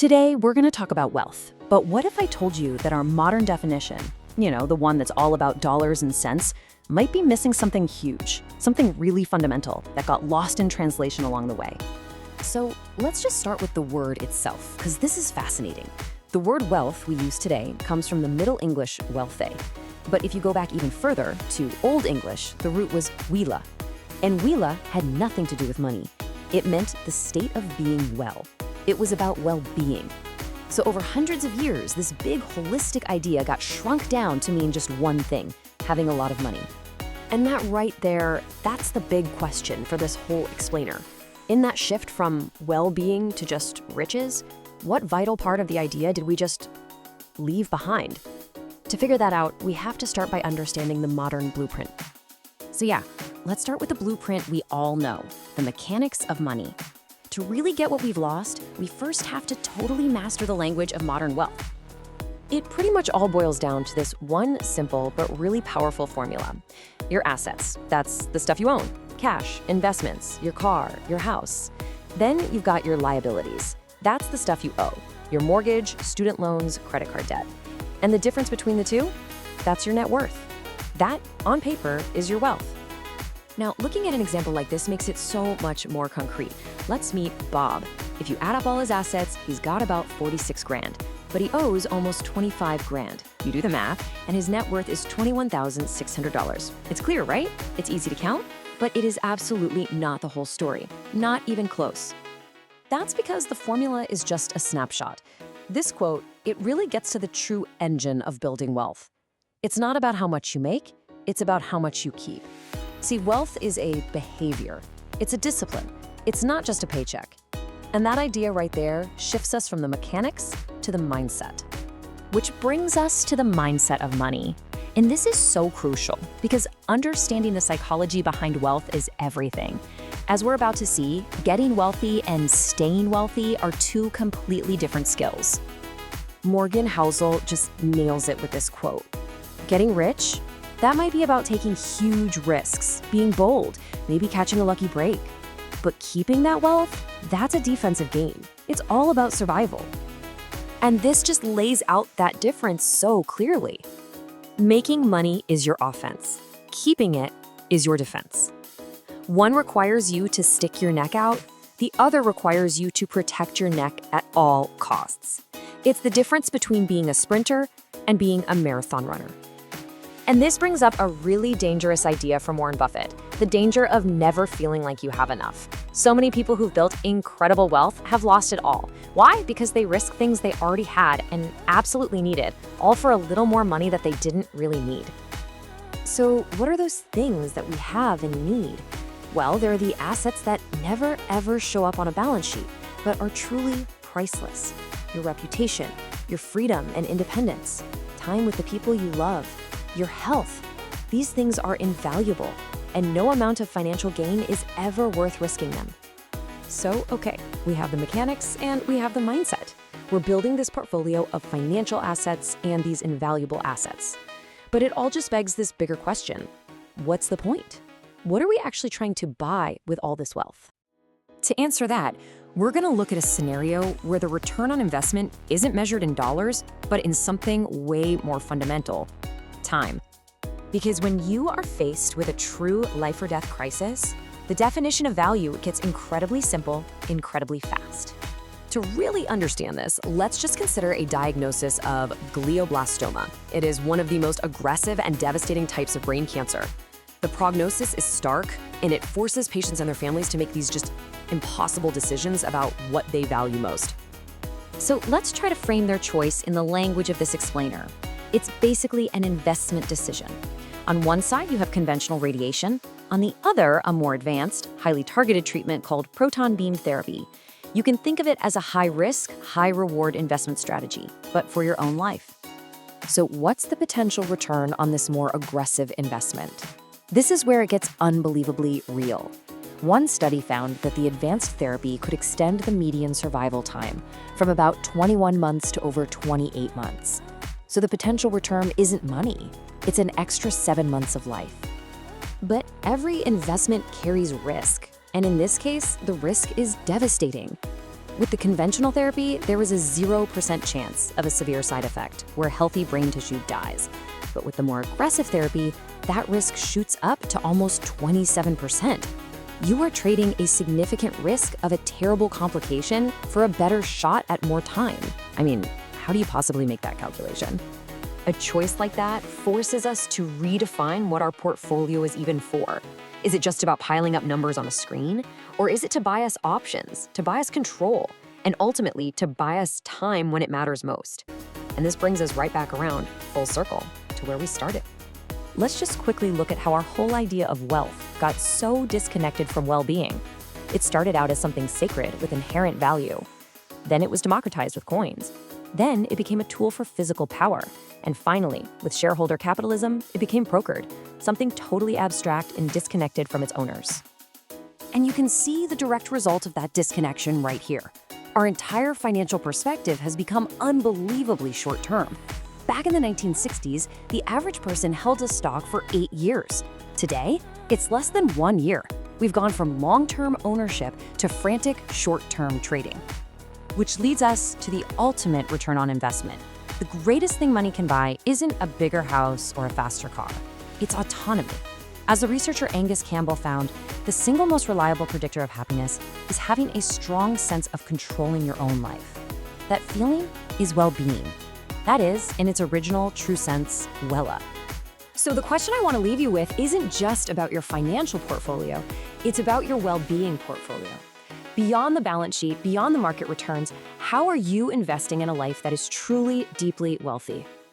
Today, we're going to talk about wealth. But what if I told you that our modern definition, the one that's all about dollars and cents, might be missing something huge, something really fundamental that got lost in translation along the way? So let's just start with the word itself, because this is fascinating. The word wealth we use today comes from the Middle English wealthe. But if you go back even further to Old English, the root was wela. And wela had nothing to do with money. It meant the state of being well. It was about well-being. So over hundreds of years, this big holistic idea got shrunk down to mean just one thing, having a lot of money. And that right there, that's the big question for this whole explainer. In that shift from well-being to just riches, what vital part of the idea did we just leave behind? To figure that out, we have to start by understanding the modern blueprint. So yeah, let's start with the blueprint we all know, the mechanics of money. To really get what we've lost, we first have to totally master the language of modern wealth. It pretty much all boils down to this one simple but really powerful formula. Your assets, that's the stuff you own, cash, investments, your car, your house. Then you've got your liabilities. That's the stuff you owe, your mortgage, student loans, credit card debt. And the difference between the two? That's your net worth. That, on paper, is your wealth. Now, looking at an example like this makes it so much more concrete. Let's meet Bob. If you add up all his assets, he's got about 46 grand, but he owes almost 25 grand. You do the math, and his net worth is $21,600. It's clear, right? It's easy to count, but it is absolutely not the whole story. Not even close. That's because the formula is just a snapshot. This quote, it really gets to the true engine of building wealth. It's not about how much you make, it's about how much you keep. See, wealth is a behavior. It's a discipline. It's not just a paycheck. And that idea right there shifts us from the mechanics to the mindset. Which brings us to the mindset of money. And this is so crucial because understanding the psychology behind wealth is everything. As we're about to see, getting wealthy and staying wealthy are two completely different skills. Morgan Housel just nails it with this quote. Getting rich? That might be about taking huge risks, being bold, maybe catching a lucky break. But keeping that wealth, that's a defensive game. It's all about survival. And this just lays out that difference so clearly. Making money is your offense. Keeping it is your defense. One requires you to stick your neck out. The other requires you to protect your neck at all costs. It's the difference between being a sprinter and being a marathon runner. And this brings up a really dangerous idea from Warren Buffett, the danger of never feeling like you have enough. So many people who've built incredible wealth have lost it all. Why? Because they risk things they already had and absolutely needed, all for a little more money that they didn't really need. So what are those things that we have and need? Well, they're the assets that never ever show up on a balance sheet, but are truly priceless. Your reputation, your freedom and independence, time with the people you love, your health. These things are invaluable, and no amount of financial gain is ever worth risking them. So, okay, we have the mechanics and we have the mindset. We're building this portfolio of financial assets and these invaluable assets. But it all just begs this bigger question. What's the point? What are we actually trying to buy with all this wealth? To answer that, we're going to look at a scenario where the return on investment isn't measured in dollars, but in something way more fundamental. Time. Because when you are faced with a true life or death crisis, the definition of value gets incredibly simple, incredibly fast. To really understand this, let's just consider a diagnosis of glioblastoma. It is one of the most aggressive and devastating types of brain cancer. The prognosis is stark, and it forces patients and their families to make these just impossible decisions about what they value most. So let's try to frame their choice in the language of this explainer. It's basically an investment decision. On one side, you have conventional radiation. On the other, a more advanced, highly targeted treatment called proton beam therapy. You can think of it as a high-risk, high-reward investment strategy, but for your own life. So what's the potential return on this more aggressive investment? This is where it gets unbelievably real. One study found that the advanced therapy could extend the median survival time from about 21 months to over 28 months. So the potential return isn't money, it's an extra 7 months of life. But every investment carries risk, and in this case, the risk is devastating. With the conventional therapy, there was a 0% chance of a severe side effect where healthy brain tissue dies. But with the more aggressive therapy, that risk shoots up to almost 27%. You are trading a significant risk of a terrible complication for a better shot at more time. I mean, how do you possibly make that calculation? A choice like that forces us to redefine what our portfolio is even for. Is it just about piling up numbers on a screen? Or is it to buy us options, to buy us control, and ultimately to buy us time when it matters most? And this brings us right back around, full circle, to where we started. Let's just quickly look at how our whole idea of wealth got so disconnected from well-being. It started out as something sacred with inherent value. Then it was democratized with coins. Then it became a tool for physical power. And finally, with shareholder capitalism, it became brokered, something totally abstract and disconnected from its owners. And you can see the direct result of that disconnection right here. Our entire financial perspective has become unbelievably short-term. Back in the 1960s, the average person held a stock for 8 years. Today, it's less than 1 year. We've gone from long-term ownership to frantic short-term trading. Which leads us to the ultimate return on investment. The greatest thing money can buy isn't a bigger house or a faster car. It's autonomy. As the researcher Angus Campbell found, the single most reliable predictor of happiness is having a strong sense of controlling your own life. That feeling is well-being. That is, in its original, true sense, Wella. So the question I want to leave you with isn't just about your financial portfolio, it's about your well-being portfolio. Beyond the balance sheet, beyond the market returns, how are you investing in a life that is truly, deeply wealthy?